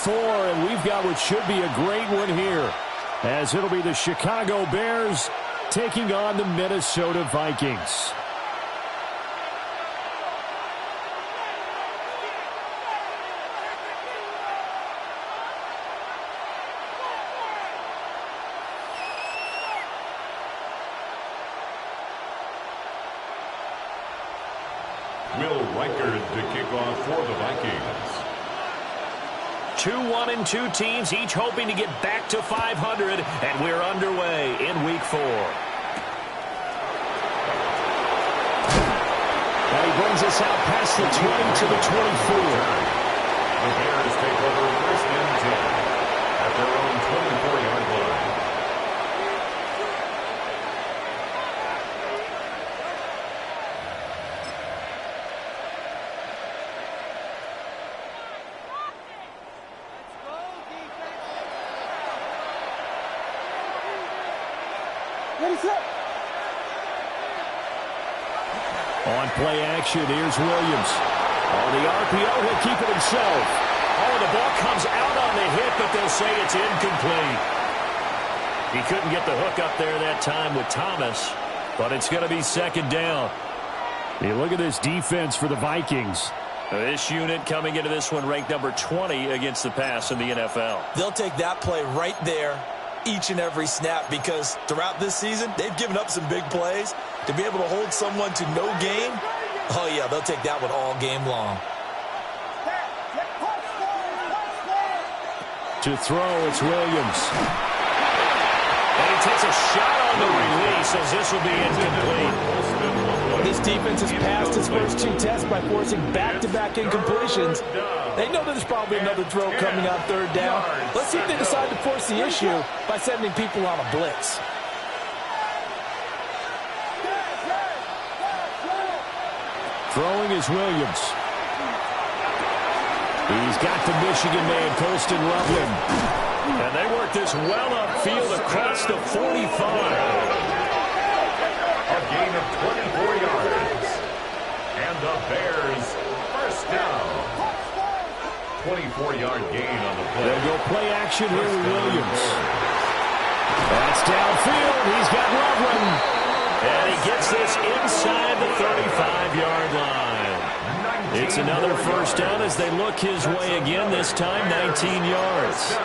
4, and we've got what should be a great one here, as it'll be the Chicago Bears taking on the Minnesota Vikings. Will Reichard to kick off for the Vikings. 2-1-2 teams, each hoping to get back to 500, and we're underway in Week 4. And he brings us out past the 20 to the 24. The Bears take over first and 10 at their own 24-yard line. On play action, here's Williams. On the RPO, he'll keep it himself. Oh, the ball comes out on the hit, but they'll say it's incomplete. He couldn't get the hook up there that time with Thomas, but it's going to be second down. Hey, look at this defense for the Vikings. This unit coming into this one ranked number 20 against the pass in the NFL. They'll take that play right there each and every snap, because throughout this season, they've given up some big plays. To be able to hold someone to no gain, oh yeah, they'll take that one all game long. To throw, it's Williams. And he takes a shot on the release as this will be incomplete. This defense has passed its first 2 tests by forcing back-to-back incompletions. They know there's probably another throw coming on third down. Let's see if they decide to force the issue by sending people on a blitz. Throwing is Williams. He's got the Michigan man, Colston Loveland. And they work this well upfield across the 45. A gain of 24 yards. And the Bears first down. 24-yard gain on the play. They'll go play action here with Williams. That's downfield. He's got Loveland. And he gets this inside the 35-yard line. It's another first down as they look his way again, this time 19 yards.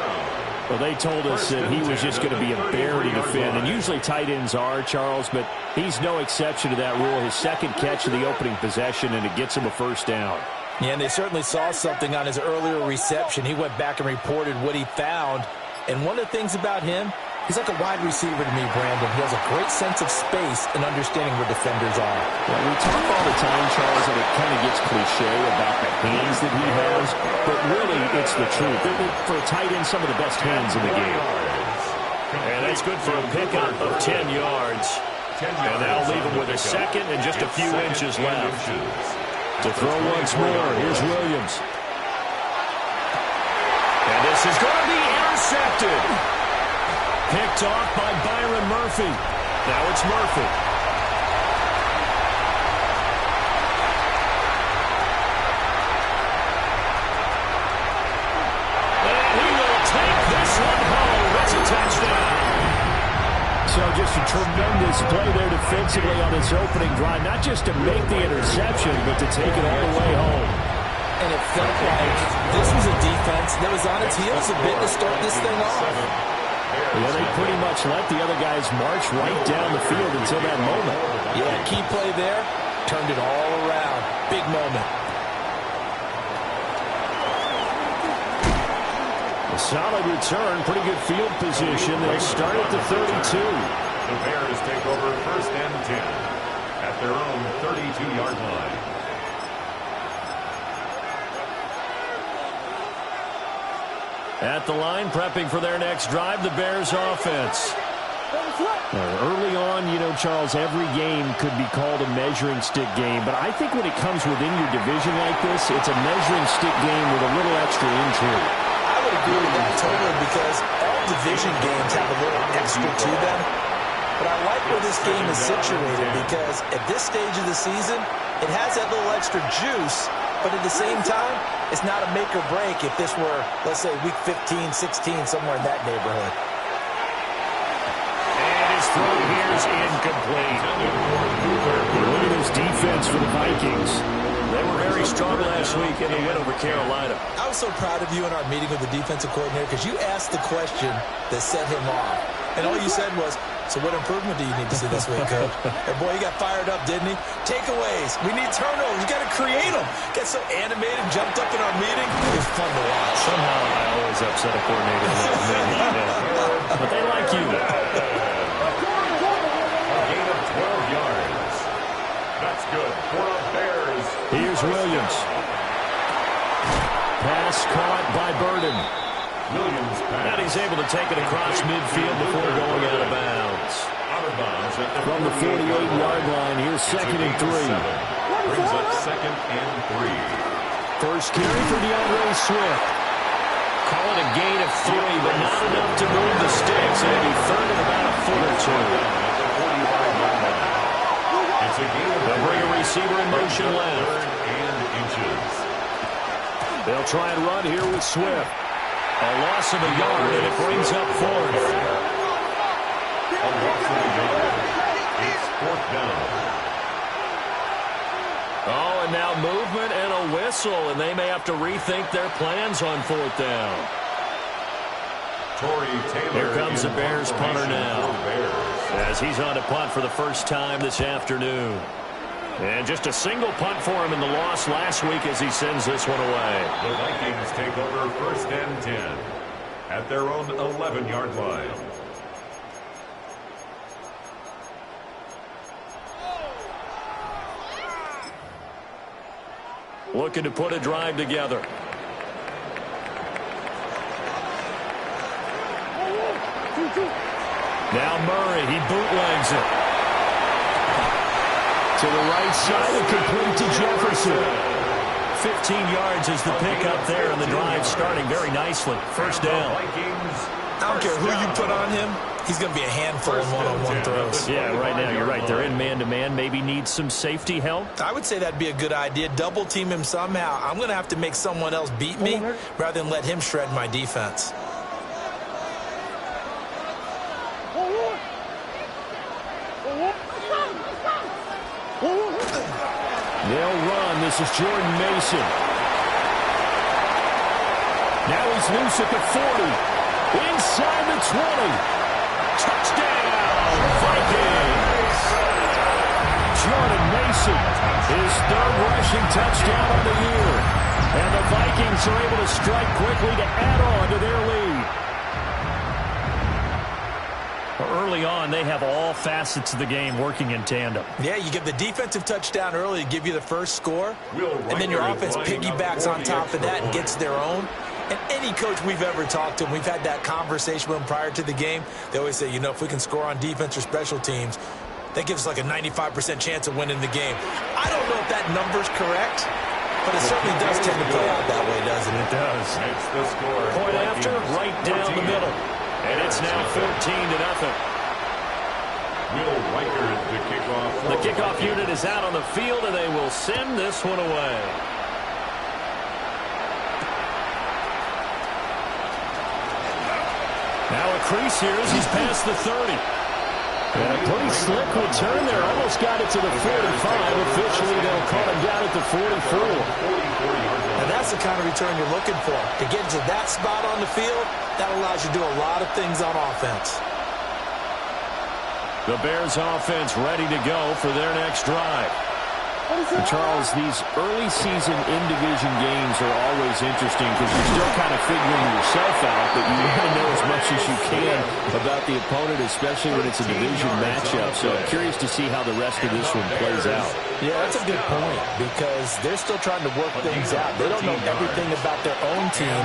Well, they told us that he was just going to be a bear to defend, and usually tight ends are, Charles, but he's no exception to that rule. His second catch of the opening possession, and it gets him a first down. Yeah, and they certainly saw something on his earlier reception. He went back and reported what he found, and one of the things about him, he's like a wide receiver to me, Brandon. He has a great sense of space and understanding where defenders are. Well, we talk all the time, Charles, and it kind of gets cliche about the hands that he has, but really it's the truth. For a tight end, some of the best hands in the game. And that's good for a pickup of 10 yards. And that'll leave him with a second and just a few inches left. To throw once more, here's Williams. And this is going to be intercepted. Picked off by Byron Murphy. Now it's Murphy. And he will take this one home. That's a touchdown. So just a tremendous play there defensively on his opening drive. Not just to make the interception, but to take it all the way home. And it felt like this was a defense that was on its heels a bit to start this thing off. Yeah, they pretty much let the other guys march right down the field until that moment. Yeah, key play there, turned it all around. Big moment. A solid return, pretty good field position. They'll start at the 32. The Bears take over first and 10 at their own 32-yard line. At the line, prepping for their next drive, the Bears offense. Early on, you know, Charles, every game could be called a measuring stick game, but I think when it comes within your division like this, it's a measuring stick game with a little extra intrigue. I would agree with that totally, because all division games have a little extra to them. But I like where this game is situated, because at this stage of the season, it has that little extra juice, but at the same time, It's not a make or break if this were, let's say, week 15, 16, somewhere in that neighborhood. And his throw here is incomplete. Look at this defense for the Vikings. They were very strong last week in the win over Carolina. I was so proud of you in our meeting with the defensive coordinator because you asked the question that set him off. And all you said was, so what improvement do you need to see this week, Coach? And boy, he got fired up, didn't he? Takeaways. We need turnovers. You got to create them. Get so animated, jumped up in our meeting. It was fun to watch. Somehow I always upset a coordinator in that meeting. Yeah. But they like you. A gain of 12 yards. That's good for the Bears. Here's Williams. Pass caught by Burden. Williams pass. And he's able to take it across midfield before going out of bounds. Out of bounds at the From the 48-yard line, here's second and 3. Brings up second and 3. First carry for DeAndre Swift. Call it a gain of 3, but not enough to move the sticks. And it'll be third and about a foot or two. It's a gain of They'll bring a receiver in motion left. and inches. They'll try and run here with Swift. A loss of a yard, and it brings up fourth. A loss of a yard. It's fourth down. Oh, and now movement and a whistle, and they may have to rethink their plans on fourth down. Torrey Taylor. Here comes the Bears punter now, for Bears. as he's on to punt for the first time this afternoon. And just a single punt for him in the loss last week as he sends this one away. The Vikings take over first and 10 at their own 11-yard line. Looking to put a drive together. Now Murray, he bootlegs it. To the right side and complete to Jefferson. 15 yards is the pickup there, and the drive starting very nicely. First down. I don't care who you put on him. He's going to be a handful in one-on-one throws. Yeah, right now you're right. They're in man-to-man. Maybe need some safety help. I would say that'd be a good idea. Double team him somehow. I'm going to have to make someone else beat me rather than let him shred my defense. They'll run. This is Jordan Mason. Now he's loose at the 40. Inside the 20. Touchdown, Vikings. Jordan Mason, his third rushing touchdown of the year. And the Vikings are able to strike quickly to add on to their lead. Early on, they have all facets of the game working in tandem. Yeah, you get the defensive touchdown early to give you the first score, and then your offense piggybacks on top of that and gets their own. And any coach we've ever talked to, and we've had that conversation with them prior to the game, they always say, you know, if we can score on defense or special teams, that gives us like a 95% chance of winning the game. I don't know if that number's correct, but it certainly does tend to play out that way, doesn't it? It does. That's the score. Point after, right down the middle. And it's now 14-0. Will Riker, the kickoff. The kickoff unit is out on the field, and they will send this one away. Now a crease here as he's past the 30. And a pretty slick return there. Almost got it to the 45. Officially, they'll call him down at the 44. And that's the kind of return you're looking for. To get to that spot on the field, that allows you to do a lot of things on offense. The Bears offense ready to go for their next drive. And Charles, these early season in-division games are always interesting because you're still kind of figuring yourself out, but you want to know as much as you can about the opponent, especially when it's a division matchup. So I'm curious to see how the rest of this one plays out. Yeah, that's a good point because they're still trying to work things out. They don't know everything about their own team,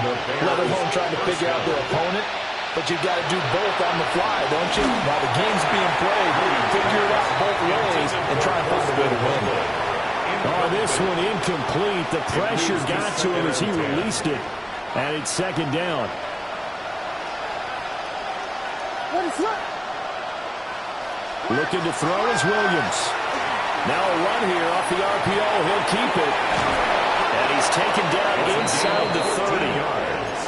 let alone trying to figure out their opponent. But you've got to do both on the fly, don't you? While the game's being played, figure it out both ways and try and find a way to win. Oh, this one incomplete. The pressure got to him as he released it. And it's second down. Looking to throw is Williams. Now a run here off the RPO. He'll keep it. And he's taken down inside the 30 yards.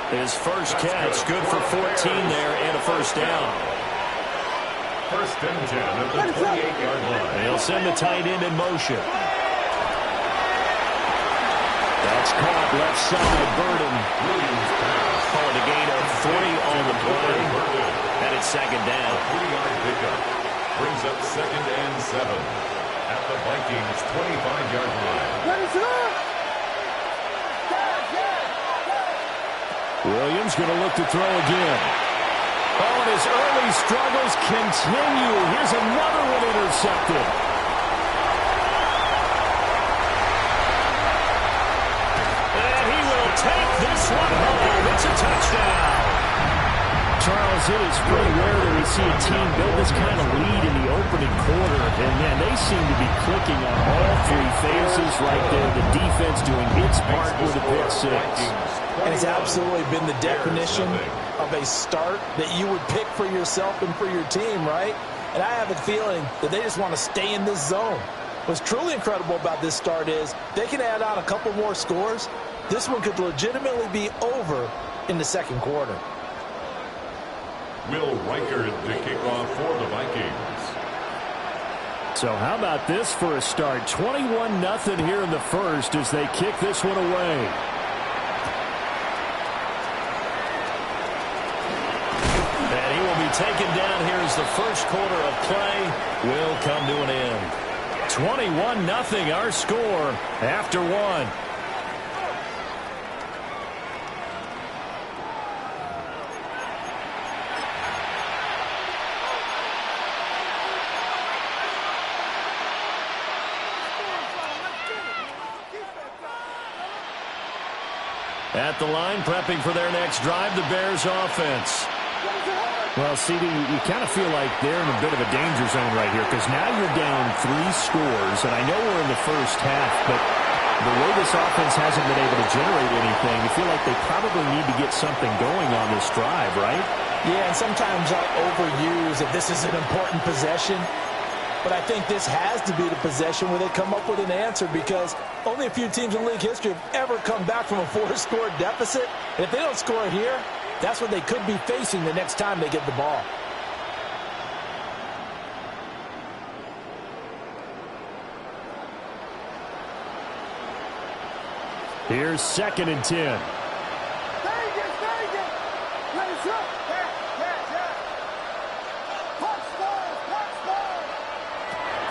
His first catch, good for 14 there and a first down. First and 10 at the 28-yard line. They'll send the tight end in motion. That's caught left side, Burden. Williams pass. Calling a gain of 3 on the play. And it's second down. 3-yard pickup. Brings up second and 7 at the Vikings' 25-yard line. Williams going to look to throw again. Oh, and his early struggles continue. Here's another one intercepted. And he will take this one home. It's a touchdown. Charles, it is pretty rare that we see a team build this kind of lead in the opening quarter. And, man, they seem to be clicking on all three phases right there. The defense doing its part with a pick six. And it's absolutely been the definition of a start that you would pick for yourself and for your team, right? And I have a feeling that they just want to stay in this zone. What's truly incredible about this start is they can add on a couple more scores. This one could legitimately be over in the second quarter. Will Reichard to kick off for the Vikings. So how about this for a start? 21-0 here in the first as they kick this one away. And he will be taken down here as the first quarter of play will come to an end. 21-0 our score after one. At the line, prepping for their next drive, the Bears offense. Well, CD, you kind of feel like they're in a bit of a danger zone right here because now you're down 3 scores, and I know we're in the first half, but the way this offense hasn't been able to generate anything, you feel like they probably need to get something going on this drive, right? Yeah, and sometimes I overuse if this is an important possession. But I think this has to be the possession where they come up with an answer because only a few teams in league history have ever come back from a 4-score deficit. And if they don't score here, that's what they could be facing the next time they get the ball. Here's second and 10.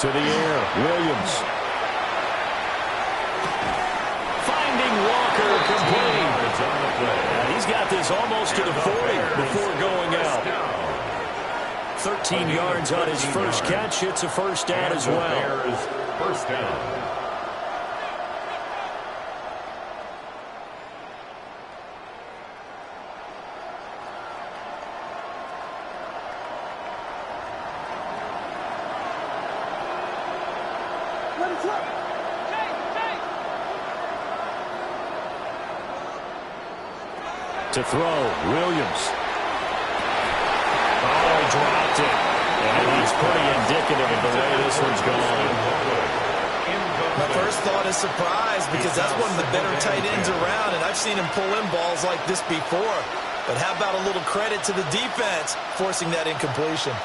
To the air, Williams. Finding Walker complete. And he's got this almost to the 40 before going out. 13 yards on his first catch. It's a first down as well. First down. To throw, Williams. Oh, he dropped it. And he's pretty indicative of the way this one's gone. My first thought is surprise because that's one of the better tight ends around, and I've seen him pull in balls like this before. But how about a little credit to the defense forcing that incompletion?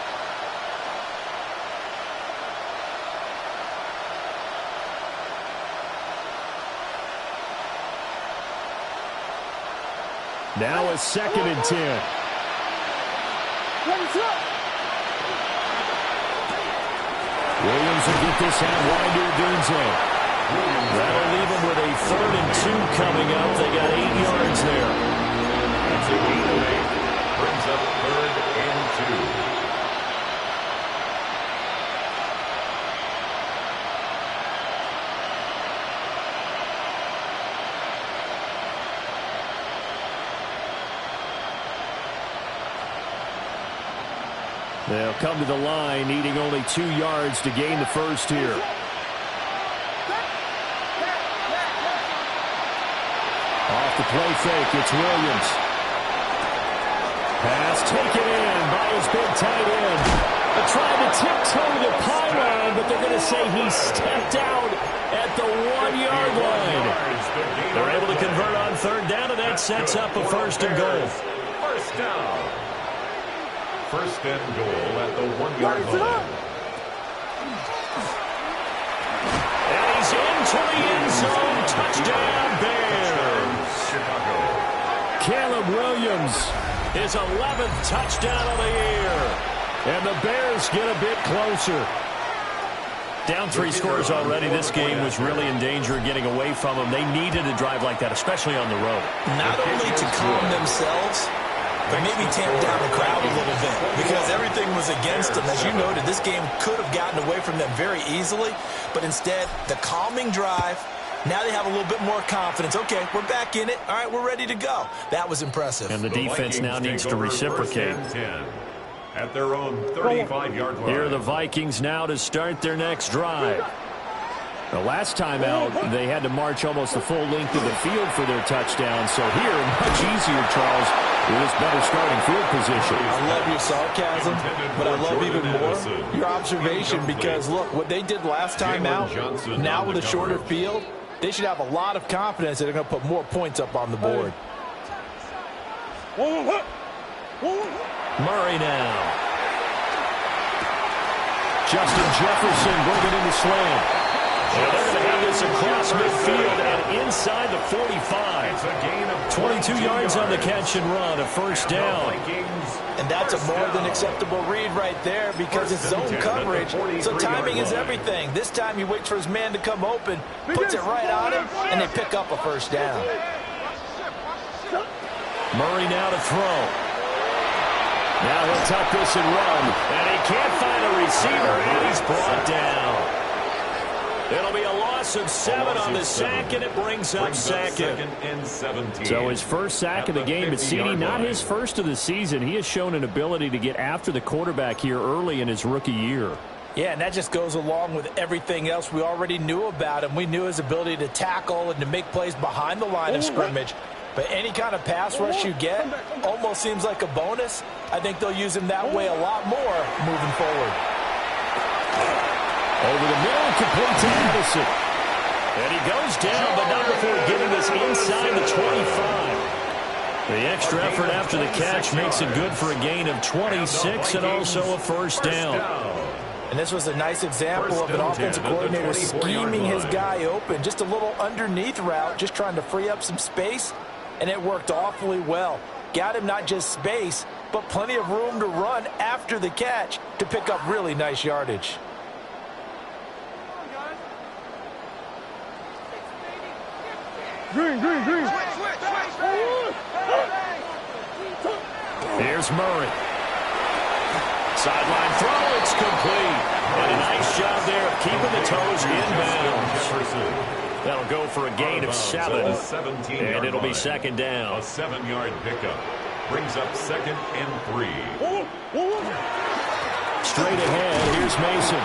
Now a second and 10. Williams will get this out wide to Odunze. That'll leave him with a 3rd and 2 coming up. They got 8 yards there. That's a gain of 8. Brings up 3rd and 2. They'll come to the line, needing only 2 yards to gain the first here. Off the play fake, it's Williams. Pass taken in by his big tight end. Tried to tiptoe the pylon, but they're going to say he stepped out at the 1-yard line. They're able to convert on third down, and that sets up a first and goal. First down. First and goal at the 1-yard line. And he's into the end zone. Touchdown, Bears. Chicago. Caleb Williams, his 11th touchdown of the year. And the Bears get a bit closer. Down 3 scores already. This game was really in danger of getting away from them. They needed a drive like that, especially on the road. Not only to calm themselves, but maybe tamp down the crowd a little bit, because everything was against them. As you noted, this game could have gotten away from them very easily, but instead, the calming drive, now they have a little bit more confidence. Okay, we're back in it. All right, we're ready to go. That was impressive. And the defense now needs to reciprocate. At their own 35-yard line. Here are the Vikings now to start their next drive. The last time out, they had to march almost the full length of the field for their touchdown. So here, much easier, Charles, with this better starting field position. I love your sarcasm, but I love even more your observation, because, look, what they did last time out, now with a shorter field, they should have a lot of confidence that they're going to put more points up on the board. Murray now. Justin Jefferson bringing in the slant. And they're going to have this across midfield and inside the 45. It's a gain of 22 yards on the catch and run, a first down. And that's a more than acceptable read right there, because it's zone coverage, so timing is everything. This time he waits for his man to come open, puts it right on him, and they pick up a first down. Murray now to throw. Now he'll tuck this and run. And he can't find a receiver, and he's brought down. It'll be a loss of 7 on the sack, and it brings up second and 17. So his first sack of the game, but CD, not his first of the season. He has shown an ability to get after the quarterback here early in his rookie year. Yeah, and that just goes along with everything else we already knew about him. We knew his ability to tackle and to make plays behind the line of scrimmage. But any kind of pass rush you get almost seems like a bonus. I think they'll use him that way a lot more moving forward. Over the middle, complete to Addison. And he goes down, but not before getting this inside the 25. The extra effort after the catch makes it good for a gain of 26 and also a first down. And this was a nice example of an offensive coordinator scheming his guy open. Just a little underneath route, just trying to free up some space, and it worked awfully well. Got him not just space, but plenty of room to run after the catch to pick up really nice yardage. Green. Here's Murray. Sideline throw, it's complete. And a nice job there of keeping the toes inbounds. That'll go for a gain of 7. And it'll be second down. A 7-yard pickup. Brings up second and 3. Straight ahead, here's Mason.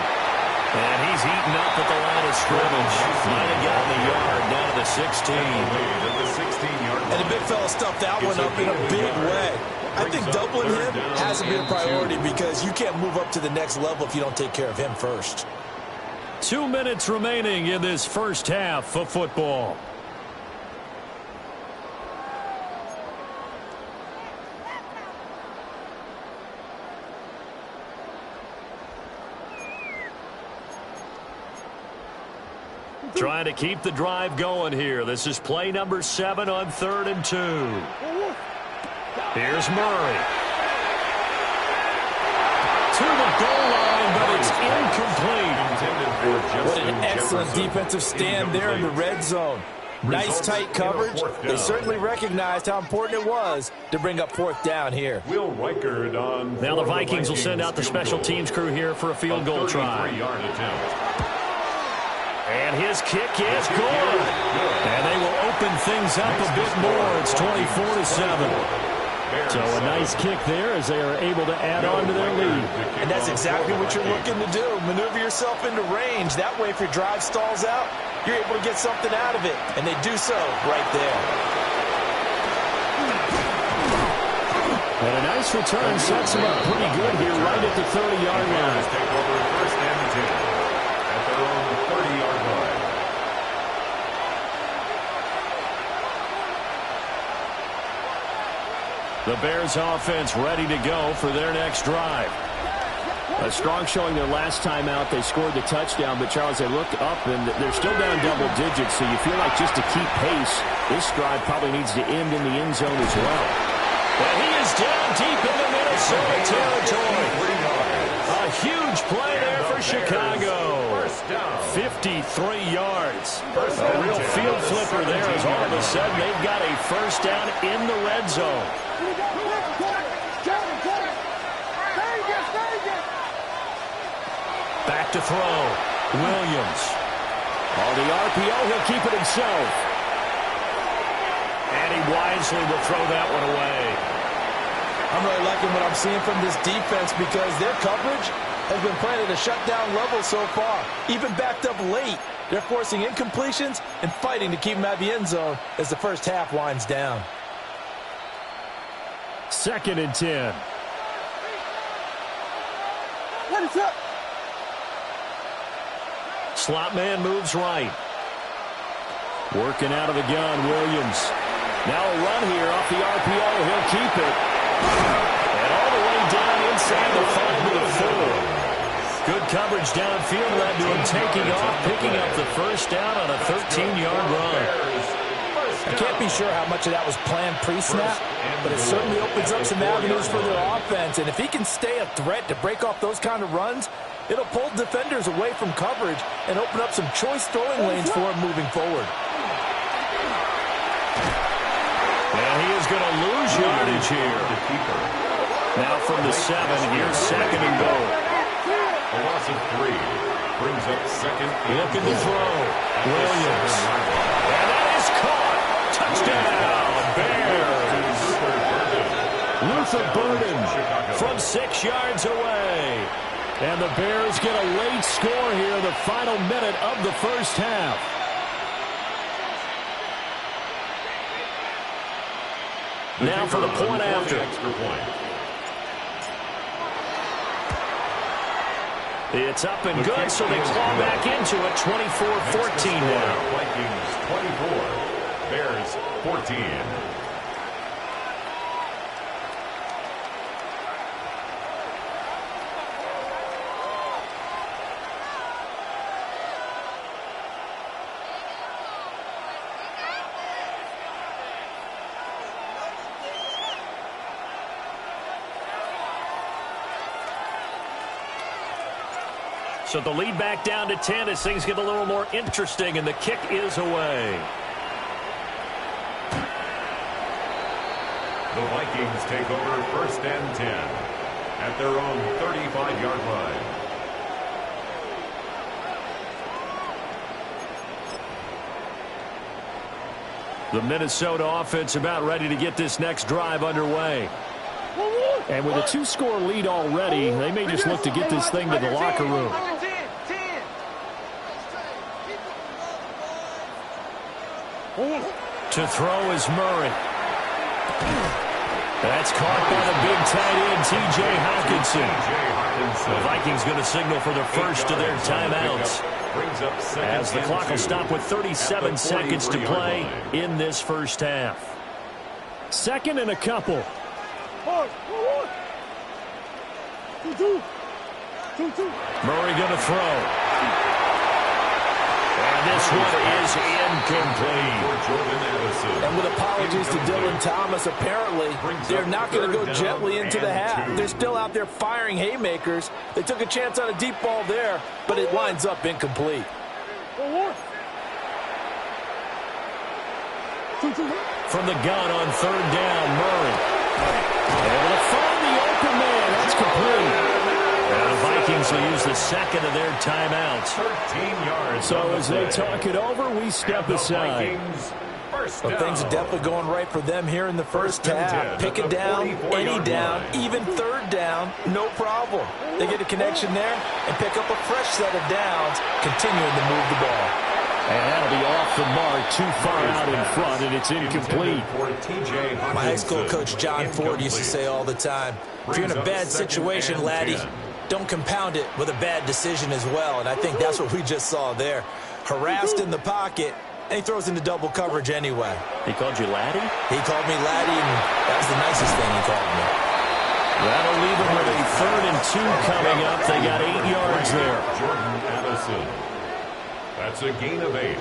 And he's eaten up at the line of scrimmage. Might have gotten the yard down to the 16. And the big fella stuffed that one up in a big way. I think doubling him has to be a priority, because you can't move up to the next level if you don't take care of him first. 2 minutes remaining in this first half of football. Trying to keep the drive going here. This is play number 7 on 3rd and 2. Here's Murray. To the goal line, but it's incomplete. What an excellent defensive stand there in the red zone. Nice tight coverage. They certainly recognized how important it was to bring up 4th down here. Will Reichard on. Now the Vikings will send out the special teams crew here for a field goal try. And his kick is good. And they will open things up a bit more. It's 24-7. So a nice kick there as they are able to add on to their lead. And that's exactly what you're looking to do. Maneuver yourself into range. That way, if your drive stalls out, you're able to get something out of it. And they do so right there. And a nice return sets him up pretty good here right at the 30-yard line. Take over first and 10 at their own 30-yard line. The Bears offense ready to go for their next drive. A strong showing their last time out. They scored the touchdown, but Charles, they look up and they're still down double digits, so you feel like just to keep pace, this drive probably needs to end in the end zone as well. And he is down deep in the Minnesota territory. A huge play there for Chicago. 53 yards. A real field flipper there as all of a sudden they've got a first down in the red zone. Back to throw. Williams. On the RPO, he'll keep it himself. And he wisely will throw that one away. I'm really liking what I'm seeing from this defense because their coverage has been playing at a shutdown level so far. Even backed up late, they're forcing incompletions and fighting to keep them at the end zone as the first half winds down. 2nd and 10. What is up? Slot man moves right. Working out of the gun, Williams. Now a run here off the RPO. He'll keep it. And all the way down inside the 5 to the 4. Good coverage downfield led to him taking off, picking up the first down on a 13-yard run. I can't be sure how much of that was planned pre-snap, but it certainly opens up some avenues for their offense. And if he can stay a threat to break off those kind of runs, it'll pull defenders away from coverage and open up some choice throwing lanes for him moving forward. And he is going to lose yardage here. Now from the 7, here's 2nd and goal. A loss of 3 brings up 2nd. Looking to throw. Williams. And that is caught. Touchdown, Bears. Luther Burden from 6 yards away. And the Bears get a late score here in the final minute of the first half. Now for the point after. It's up and good, so they claw back into it. 24-14 now. Vikings 24, Bears 14. So the lead back down to 10 as things get a little more interesting, and the kick is away. The Vikings take over 1st and 10 at their own 35-yard line. The Minnesota offense about ready to get this next drive underway. And with a 2-score lead already, they may just look to get this thing to the locker room. To throw is Murray. That's caught by the big tight end, T.J. Hockenson. The Vikings going to signal for the first of their timeouts, as the clock will stop with 37 seconds to play in this first half. 2nd and a couple. Murray going to throw. And this one is incomplete. And with apologies to Dylan Thomas, apparently they're not going to go gently into the half. They're still out there firing haymakers. They took a chance on a deep ball there, but it winds up incomplete. From the gun on 3rd down, Murray. Able to find the open man. That's complete. And the Vikings will use the 2nd of their timeouts. 13 yards. So as they talk it over, we step aside. But things are definitely going right for them here in the first half. Pick it down, any down, even 3rd down, no problem. They get a connection there and pick up a fresh set of downs, continuing to move the ball. And that'll be off the mark, too far out in front, and it's incomplete. My high school coach, John Ford, used to say all the time, if you're in a bad situation, laddie, don't compound it with a bad decision as well. And I think that's what we just saw there. Harassed in the pocket, and he throws into double coverage anyway. He called you laddie? He called me laddie, and that was the nicest thing he called me. That'll leave them with a 3rd and 2 coming up. They got 8 yards there. Jordan Addison. That's a gain of 8.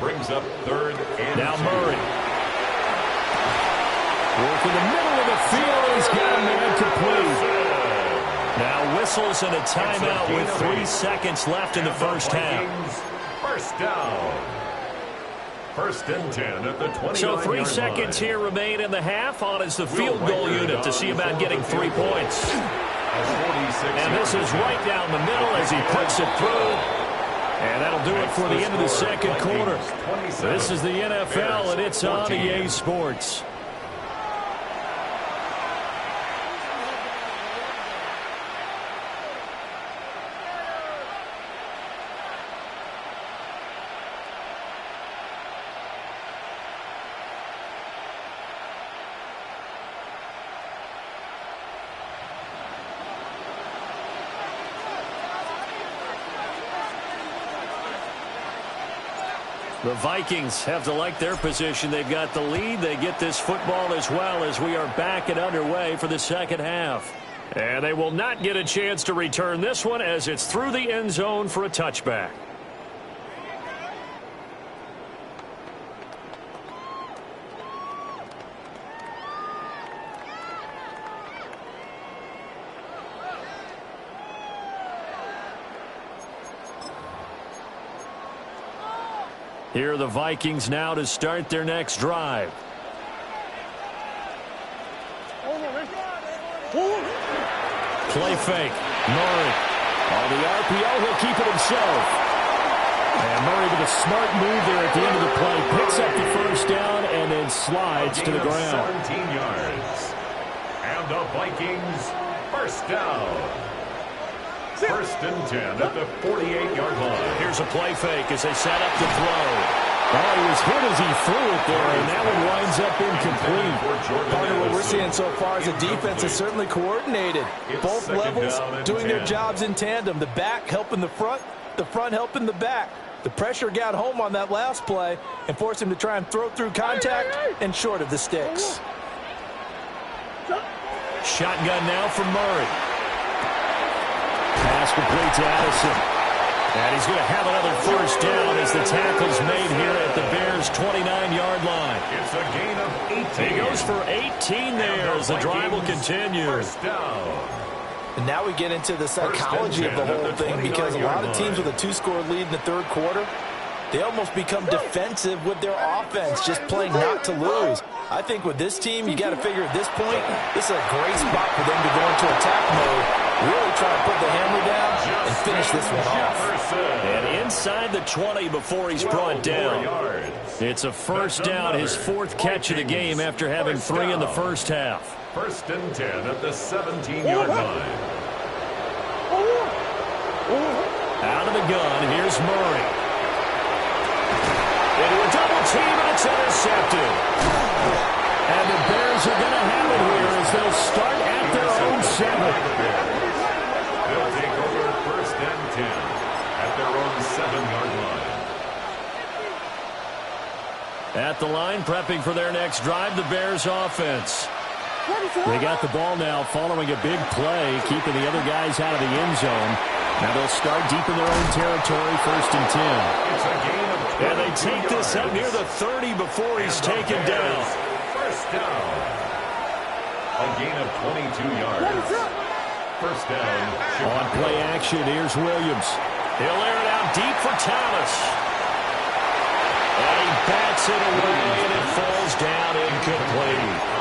Brings up 3rd and 2. Now Murray. Work in the middle of the field. He's got a man complete. Now whistles and a timeout with 3 seconds left in the first half. First down. 1st and 10 at the 29-yard line. So 3 seconds here remain in the half. On is the field goal unit to see about getting 3 points. And this is right down the middle as he puts it through. And that'll do it for the end of the second quarter. This is the NFL, and it's on EA Sports. The Vikings have to like their position. They've got the lead. They get this football as well as we are back and underway for the second half. And they will not get a chance to return this one as it's through the end zone for a touchback. Here are the Vikings now to start their next drive. Play fake. Murray. On the RPO, he'll keep it himself. And Murray with a smart move there at the end of the play. Picks up the first down and then slides to the ground. 17 yards. And the Vikings first down. 1st and 10 at the 48-yard line. Here's a play fake as they set up to throw. Oh, he was hit as he threw it there, and that one winds up incomplete. Part of what we're seeing so far is the defense is certainly coordinated. Both levels doing their jobs in tandem. The back helping the front helping the back. The pressure got home on that last play and forced him to try and throw through contact and short of the sticks. Shotgun now from Murray. Pass complete to Addison. And he's going to have another first down as the tackle's made here at the Bears' 29-yard line. It's a gain of 18. He goes for 18 there as the drive will continue. First down. And now we get into the psychology of the whole thing, because a lot of teams with a 2-score lead in the third quarter, they almost become defensive with their offense, just playing not to lose. I think with this team, you got to figure at this point, this is a great spot for them to go into attack mode, really try to put the hammer down and finish this one off. And inside the 20 before he's brought down. It's a first down, his 4th catch of the game after having 3 in the first half. 1st and 10 at the 17-yard line. Out of the gun, here's Murray. Into a double team, and it's intercepted. And the Bears are going to have it here as they'll start at their own 7. They'll take over 1st and 10 at their own 7-yard line. At the line, prepping for their next drive, the Bears offense. They got the ball now following a big play, keeping the other guys out of the end zone. Now they'll start deep in their own territory, 1st and 10. It's a gain of 12. And they take this up near the 30 before he's taken down. First down. A gain of 22 yards. First down. On play action, here's Williams. He'll air it out deep for Thomas. And he bats it away, and it falls down incomplete.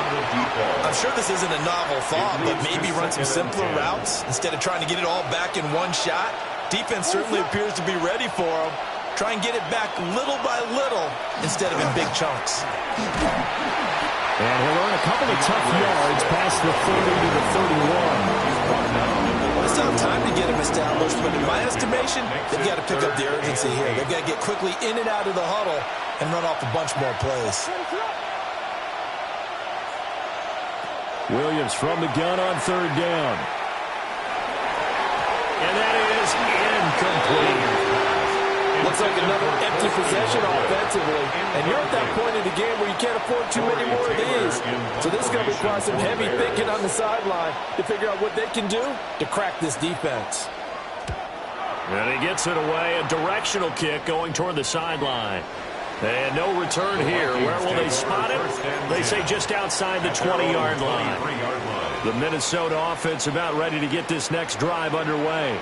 I'm sure this isn't a novel thought, but maybe run some simpler routes instead of trying to get it all back in one shot. Defense certainly appears to be ready for him. Try and get it back little by little instead of in big chunks. And he'll earn a couple of tough yards past the 30 to the 31. This still have time to get him established, but in my estimation, they've got to pick up the urgency here. They've got to get quickly in and out of the huddle and run off a bunch more plays. Williams from the gun on third down. And that is incomplete. Looks like another empty possession offensively. And you're at that point in the game where you can't afford too many more of these. So this is going to require some heavy thinking on the sideline to figure out what they can do to crack this defense. And he gets it away. A directional kick going toward the sideline. And no return here. Where will they spot it? They say just outside the 20-yard line. The Minnesota offense about ready to get this next drive underway.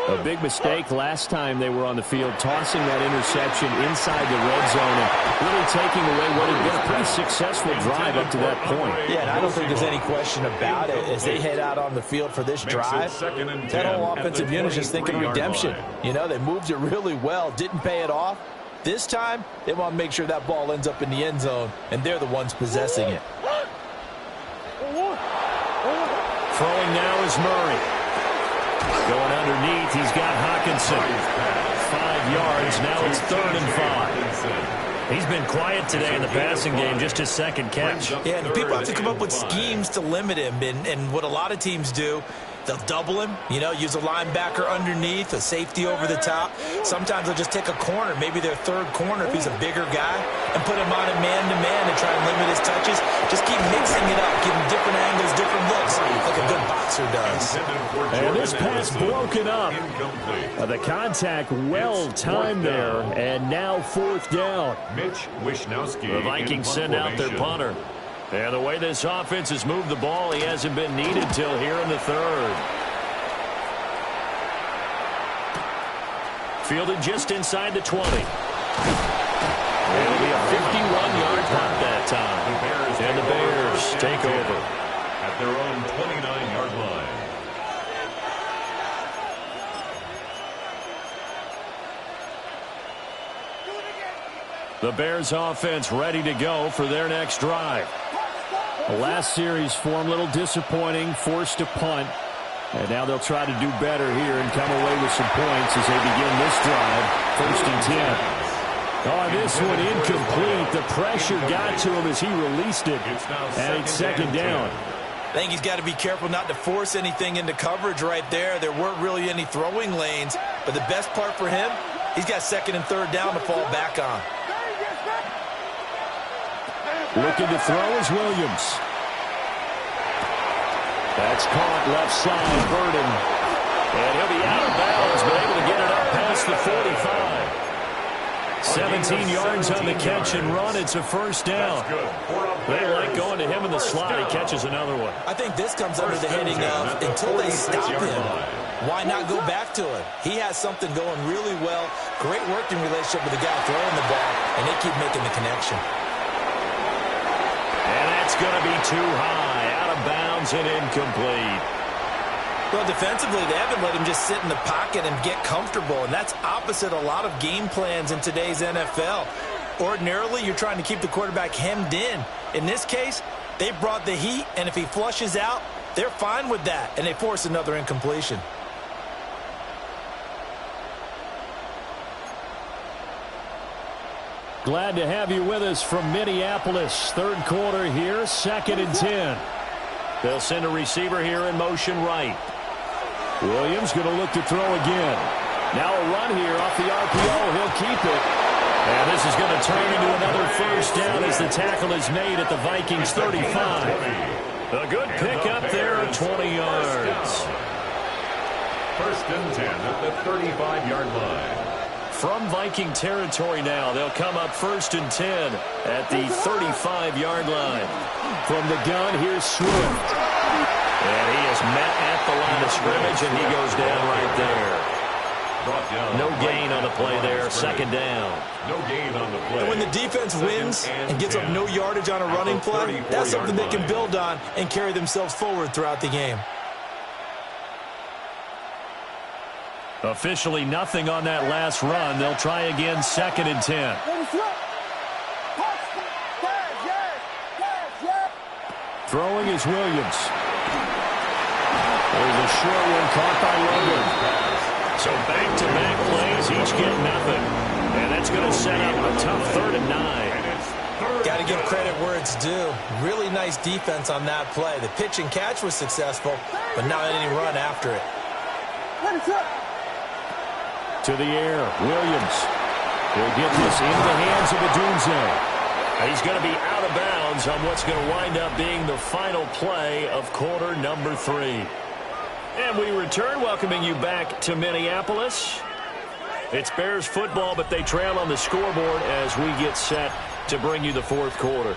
A big mistake last time they were on the field, tossing that interception inside the red zone and really taking away what had been a pretty successful drive up to that point. Yeah, and I don't think there's any question about it. As they head out on the field for this drive, that whole offensive unit is just thinking redemption. You know, they moved it really well, didn't pay it off. This time, they want to make sure that ball ends up in the end zone, and they're the ones possessing it. Throwing now is Murray. Going underneath, he's got Hockenson. 5 yards, now it's 3rd and 5. He's been quiet today in the passing game, just his second catch. Yeah, and people have to come up with schemes to limit him, and what a lot of teams do, they'll double him, you know, use a linebacker underneath, a safety over the top. Sometimes they'll just take a corner, maybe their third corner if he's a bigger guy, and put him on a man-to-man and try and limit his touches. Just keep mixing it up, give him different angles, different looks, like a good boxer does. And this pass broken up. The contact well timed there, and now 4th down. Mitch Wishnowsky. The Vikings send out their punter. And the way this offense has moved the ball, he hasn't been needed till here in the 3rd. Fielded just inside the 20. It'll be a 51-yard punt that time. And the Bears take over at their own 29-yard line. The Bears offense ready to go for their next drive. The last series for them, a little disappointing, forced to punt. And now they'll try to do better here and come away with some points as they begin this drive. 1st and 10. Oh, this one incomplete. The pressure got to him as he released it. And it's 2nd down. I think he's got to be careful not to force anything into coverage right there. There weren't really any throwing lanes. But the best part for him, he's got 2nd and 3rd down to fall back on. Looking to throw is Williams. That's caught left side, Burden. And he'll be out of bounds, but able to get it up past the 45. 17 yards on the catch and run. It's a 1st down. They like going to him in the slot. He catches another one. I think this comes under the heading of until they stop him, why not go back to it? He has something going really well. Great working relationship with the guy throwing the ball, and they keep making the connection. And that's going to be too high, out of bounds and incomplete. Well, defensively, they haven't let him just sit in the pocket and get comfortable, and that's opposite a lot of game plans in today's NFL. Ordinarily, you're trying to keep the quarterback hemmed in. In this case, they brought the heat, and if he flushes out, they're fine with that, and they force another incompletion. Glad to have you with us from Minneapolis. 3rd quarter here, 2nd and 10. They'll send a receiver here in motion right. Williams going to look to throw again. Now a run here off the RPO. He'll keep it. And this is going to turn into another 1st down as the tackle is made at the Vikings 35. A good pickup there at 20 yards. 1st and 10 at the 35-yard line. From Viking territory now, they'll come up 1st and 10 at the 35-yard line. From the gun, here's Swift. And he is met at the line of scrimmage, and he goes down right there. No gain on the play there, 2nd down. No gain on the play. And when the defense wins and gets up no yardage on a running play, that's something they can build on and carry themselves forward throughout the game. Officially nothing on that last run. They'll try again, 2nd and 10. Throwing is Williams. There's a short one caught by Logan. So back-to-back plays, each get nothing. And that's going to set up a tough 3rd and 9. Got to give credit where it's due. Really nice defense on that play. The pitch and catch was successful, but not any run after it. To the air, Williams. He'll get this into the hands of Odunze. He's going to be out of bounds on what's going to wind up being the final play of quarter number 3. And we return, welcoming you back to Minneapolis. It's Bears football, but they trail on the scoreboard as we get set to bring you the 4th quarter.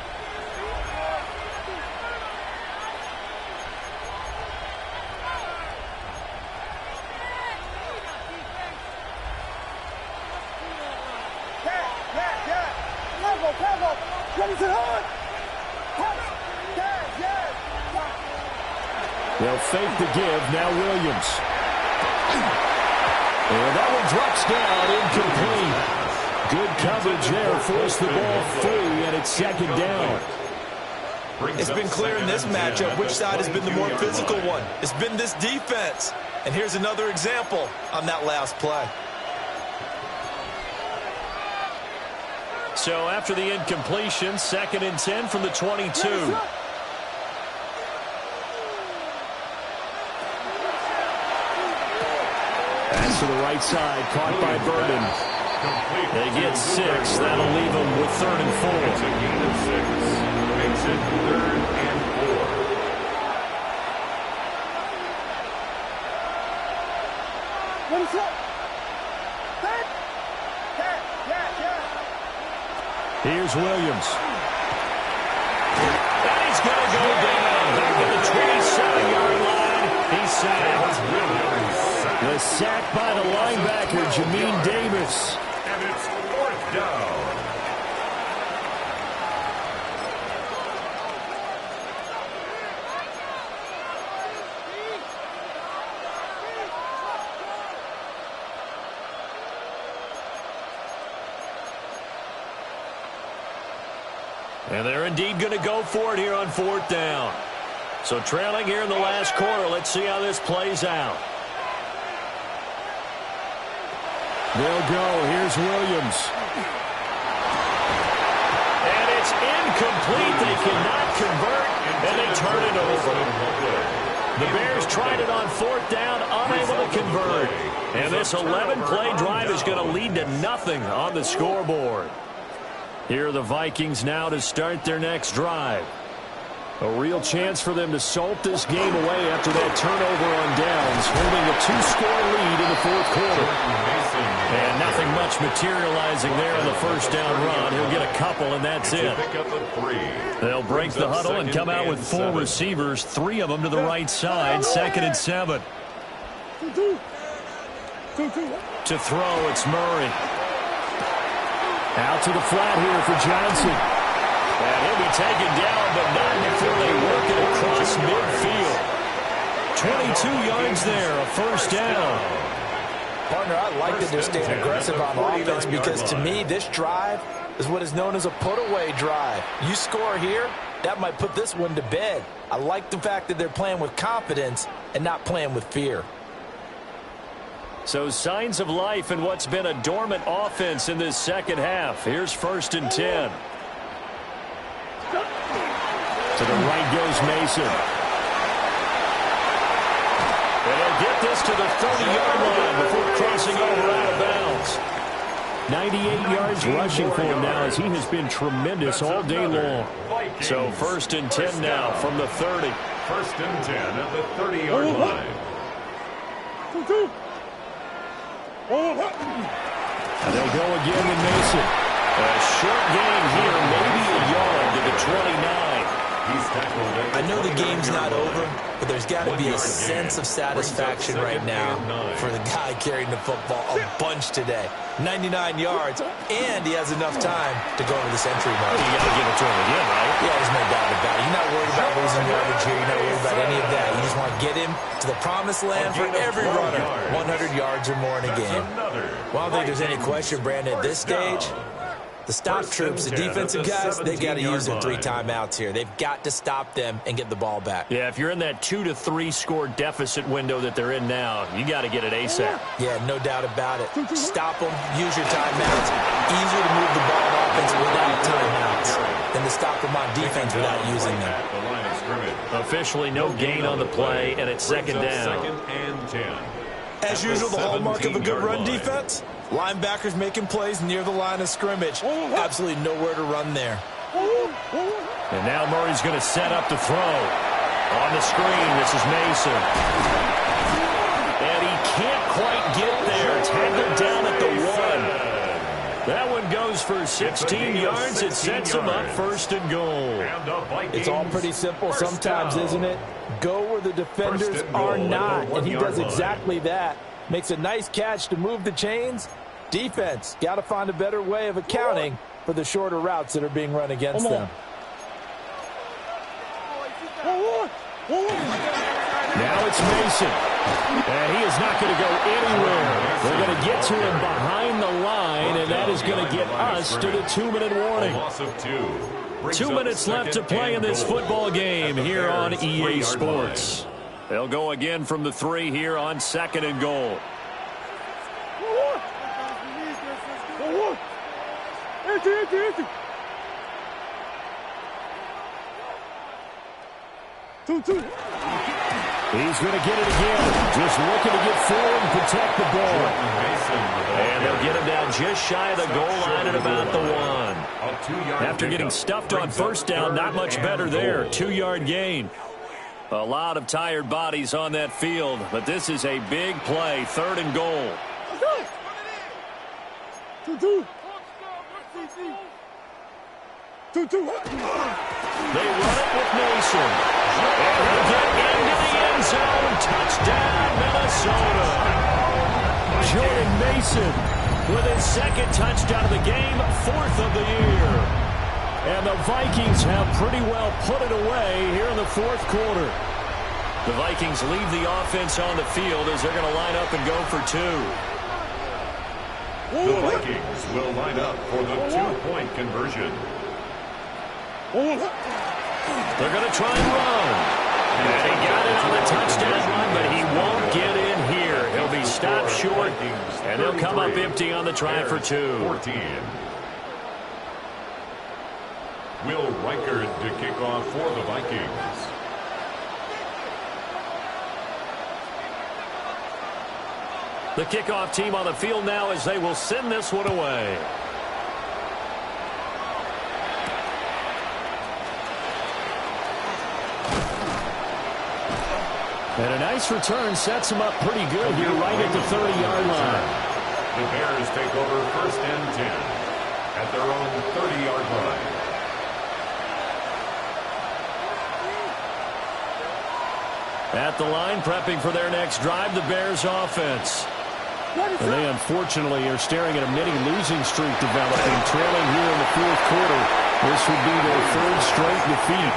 They'll fake the give. Now Williams. And that one drops down, incomplete. Good coverage there. Forced the ball free, and it's 2nd down. It's been clear in this matchup which side has been the more physical one. It's been this defense. And here's another example on that last play. So after the incompletion, 2nd and 10 from the 22. To the right side, caught by Burden. They get 6. That'll leave them with 3rd and 4. It's a gain of 6. Makes it 3rd and 4. Here's Williams. And he's going to go down. Back to the 27-yard line. He's sacked. The sack by the linebacker, Jamin Davis. And it's 4th down. And they're indeed going to go for it here on 4th down. So trailing here in the last quarter. Let's see how this plays out. They'll go. Here's Williams. And it's incomplete. They cannot convert, and they turn it over. The Bears tried it on 4th down, unable to convert. And this 11-play drive is going to lead to nothing on the scoreboard. Here are the Vikings now to start their next drive. A real chance for them to salt this game away after that turnover on downs, holding a 2-score lead in the 4th quarter. And nothing much materializing there on the 1st down run. He'll get a couple, and that's it. They'll break the huddle and come out with 4 receivers, 3 of them to the right side, 2nd and 7. To throw, it's Murray. Out to the flat here for Johnson. And he'll be taken down, but not before they work it across midfield. 22 yards there, a 1st down. Partner, I like that they're staying aggressive on offense because to me, this drive is what is known as a put-away drive. You score here, that might put this one to bed. I like the fact that they're playing with confidence and not playing with fear. So signs of life in what's been a dormant offense in this 2nd half. Here's 1st and 10. To the right goes Mason. And he'll get this to the 30-yard line before crossing over out of bounds. 98 yards rushing for him now as he has been tremendous all day long. So 1st and 10 now from the 30. 1st and 10 at the 30-yard line. And they'll go again with Mason. A short gain here, maybe a yard to the 29. I know the game's not over, but there's got to be a sense of satisfaction right now for the guy carrying the football a bunch today. 99 yards, and he has enough time to go over the century mark. You got to give it to him again, right? Yeah, there's no doubt about it. You're not worried about losing yardage here. You're not worried about any of that. You just want to get him to the promised land for every runner. 100 yards or more in a game. Well, I don't think there's any question, Brandon, at this stage, The stop troops, the defensive guys, they got to use their 3 timeouts here. They've got to stop them and get the ball back. Yeah, if you're in that 2 to 3 score deficit window that they're in now, you got to get it ASAP. Yeah, no doubt about it. Stop them, use your timeouts. Easier to move the ball on offense without timeouts than to stop them on defense without using them. Officially no gain on the play, and it's second down. 2nd and 10. As usual, the hallmark of a good run defense, linebackers making plays near the line of scrimmage. Absolutely nowhere to run there. And now Murray's going to set up to throw. On the screen, this is Mason. And he can't quite get there. Tackled down at the 1. That one goes for 16 yards. It sets him up 1st and goal. It's all pretty simple sometimes, isn't it? Go where the defenders are not, and he does exactly that. Makes a nice catch to move the chains. Defense got to find a better way of accounting for the shorter routes that are being run against them. Now it's Mason. And he is not going to go anywhere. They're going to get to him behind the line, and that is going to get us to the 2-minute warning. 2 minutes left to play in this football game here on EA Sports. They'll go again from the 3 here on 2nd and goal. He's going to get it again. Just looking to get forward and protect the ball. And they'll get him down just shy of the goal line at about the 1. After getting stuffed on 1st down, not much better there. 2-yard gain. A lot of tired bodies on that field, but this is a big play. 3rd and goal. They run it with Mason. And he'll get into the end zone. Touchdown, Minnesota. Jordan Mason with his 2nd touchdown of the game, 4th of the year. And the Vikings have pretty well put it away here in the 4th quarter. The Vikings leave the offense on the field as they're going to line up and go for 2. The Vikings will line up for the 2-point conversion. They're going to try and run. And he got it on the touchdown run, but he won't get in here. He'll be stopped short, and they'll come up empty on the try for 2. 14. Will Reichard to kick off for the Vikings. The kickoff team on the field now as they will send this one away. And a nice return sets him up pretty good here right at the 30-yard line. The Bears take over 1st and 10 at their own 30-yard line. At the line, prepping for their next drive, the Bears offense. And they unfortunately are staring at a mini losing streak developing, trailing here in the 4th quarter. This would be their 3rd straight defeat.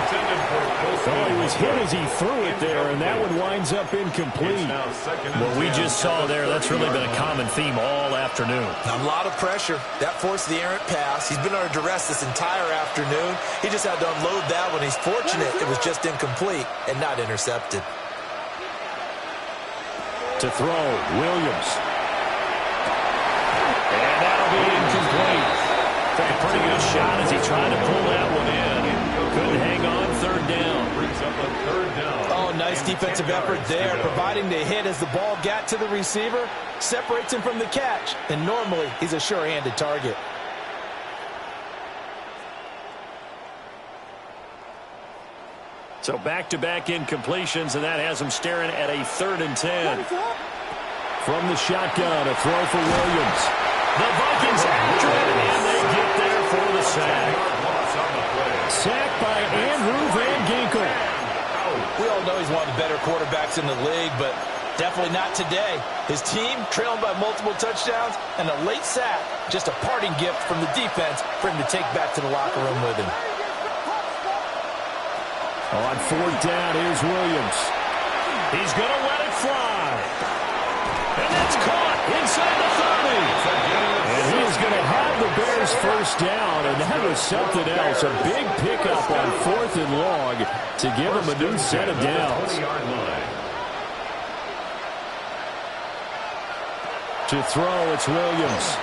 Well, he was hit as he threw it there, and that one winds up incomplete. What we just saw there, that's really been a common theme all afternoon. A lot of pressure. That forced the errant pass. He's been under duress this entire afternoon. He just had to unload that one. He's fortunate it was just incomplete and not intercepted. To throw, Williams. And that'll be incomplete. Took a pretty good shot as he tried to pull that one in. Couldn't hang on. 3rd down. Brings up a 3rd down. Oh, nice defensive effort there, providing the hit as the ball got to the receiver, separates him from the catch, and normally he's a sure-handed target. So back-to-back incompletions, and that has him staring at a 3rd and 10. From the shotgun, a throw for Williams. The Vikings after it, and they get there for the sack. Sacked by Andrew Van Ginkel. We all know he's one of the better quarterbacks in the league, but definitely not today. His team trailing by multiple touchdowns, and a late sack, just a parting gift from the defense for him to take back to the locker room with him. On 4th down, here's Williams. He's going to let it fly. And that's caught inside the 30. And he is going to have the Bears his first down, and that was something else. A big pickup on 4th and long to give him a new set of downs. To throw, it's Williams.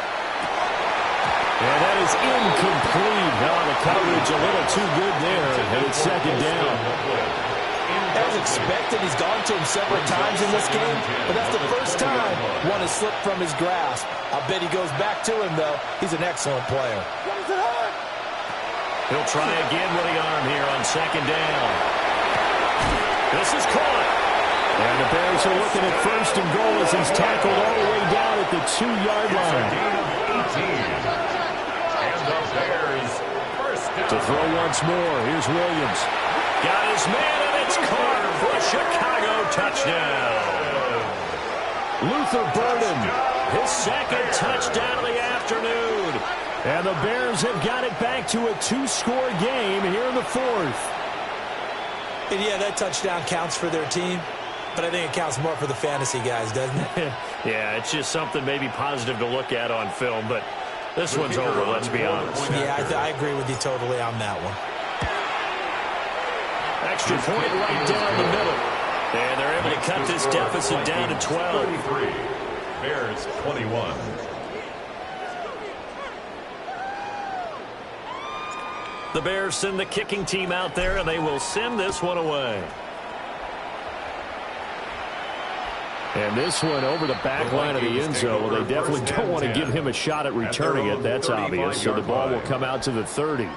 And that is incomplete. Now the coverage a little too good there, and it's 2nd down. As expected, he's gone to him several times in this game, but that's the first time one has slipped from his grasp. I'll bet he goes back to him, though. He's an excellent player. He'll try again with the arm here on 2nd down. This is caught. And the Bears are looking at 1st and goal as he's tackled all the way down at the 2-yard line. And the Bears first down. To throw once more, here's Williams. Got his man, and it's Carter for a Chicago touchdown. Luther Burden, his 2nd touchdown of the afternoon. And the Bears have got it back to a 2-score game here in the 4th. And yeah, that touchdown counts for their team, but I think it counts more for the fantasy guys, doesn't it? Yeah, it's just something maybe positive to look at on film, but this one's over, let's be honest. Yeah, I agree with you totally on that one. Extra point right down the middle. And they're able to cut this deficit down to 12. 33. Bears 21. The Bears send the kicking team out there, and they will send this one away. And this one over the back line of the end zone. Well, they definitely don't want to give him a shot at returning it. That's obvious. So the ball will come out to the 30.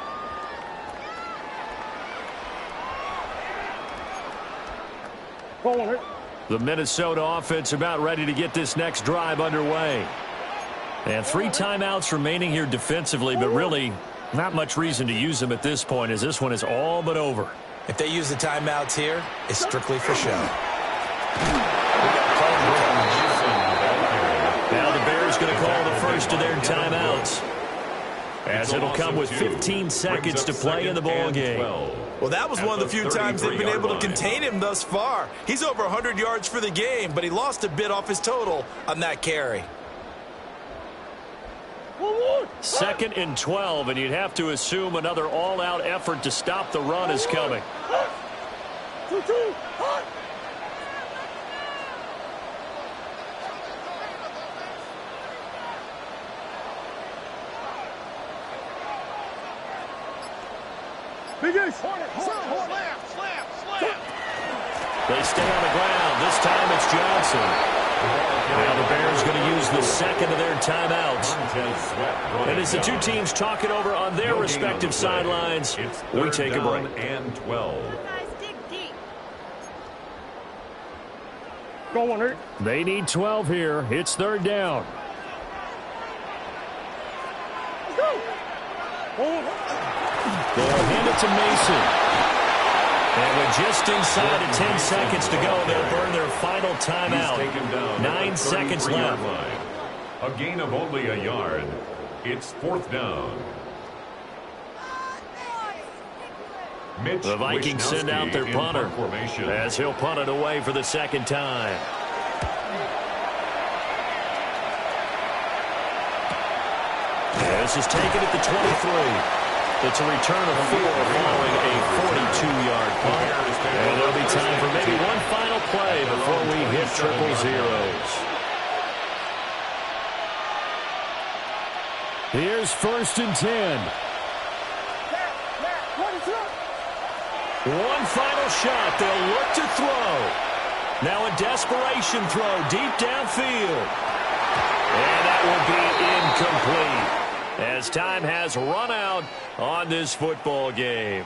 The Minnesota offense about ready to get this next drive underway. And 3 timeouts remaining here defensively, but really not much reason to use them at this point as this one is all but over. If they use the timeouts here, it's strictly for show. Now the Bears going to call the first of their timeouts, as it'll come with 15 seconds to play in the ball game. Well, that was one of the few times they've been able to contain him thus far. He's over 100 yards for the game, but he lost a bit off his total on that carry. 2nd and 12, and you'd have to assume another all-out effort to stop the run is coming. They stay on the ground. This time it's Johnson. Now the Bears going to use the 2nd of their timeouts. And as the two teams talk it over on their respective sidelines, we take a break. And 12. Go on, They need 12 here. It's 3rd down. They'll hand it to Mason. And with just inside of 10 seconds to go, they'll burn their final timeout. 9 seconds left. A gain of only a yard. It's 4th down. The Vikings send out their punter as he'll punt it away for the 2nd time. This is taken at the 23. It's a return of 4 following a 42-yard punt. And there'll be time for maybe one final play before we hit triple zeros. Here's 1st and 10. One final shot. They'll look to throw. Now a desperation throw deep downfield. And that will be incomplete, as time has run out on this football game.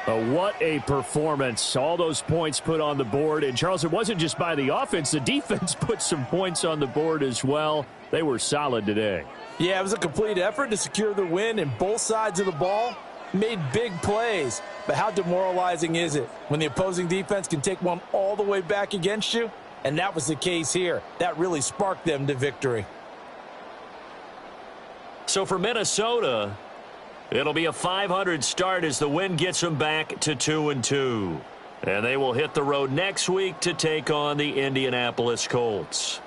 What a performance. All those points put on the board. And, Charles, it wasn't just by the offense. The defense put some points on the board as well. They were solid today. Yeah, it was a complete effort to secure the win, and both sides of the ball made big plays. But how demoralizing is it when the opposing defense can take one all the way back against you? And that was the case here. That really sparked them to victory. So for Minnesota, it'll be a .500 start as the win gets them back to 2-2. And they will hit the road next week to take on the Indianapolis Colts.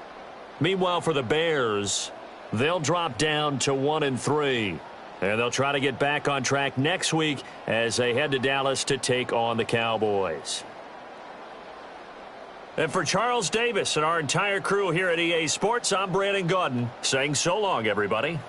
Meanwhile, for the Bears, They'll drop down to 1-3. And they'll try to get back on track next week as they head to Dallas to take on the Cowboys. And for Charles Davis and our entire crew here at EA Sports, I'm Brandon Gaudin saying so long, everybody.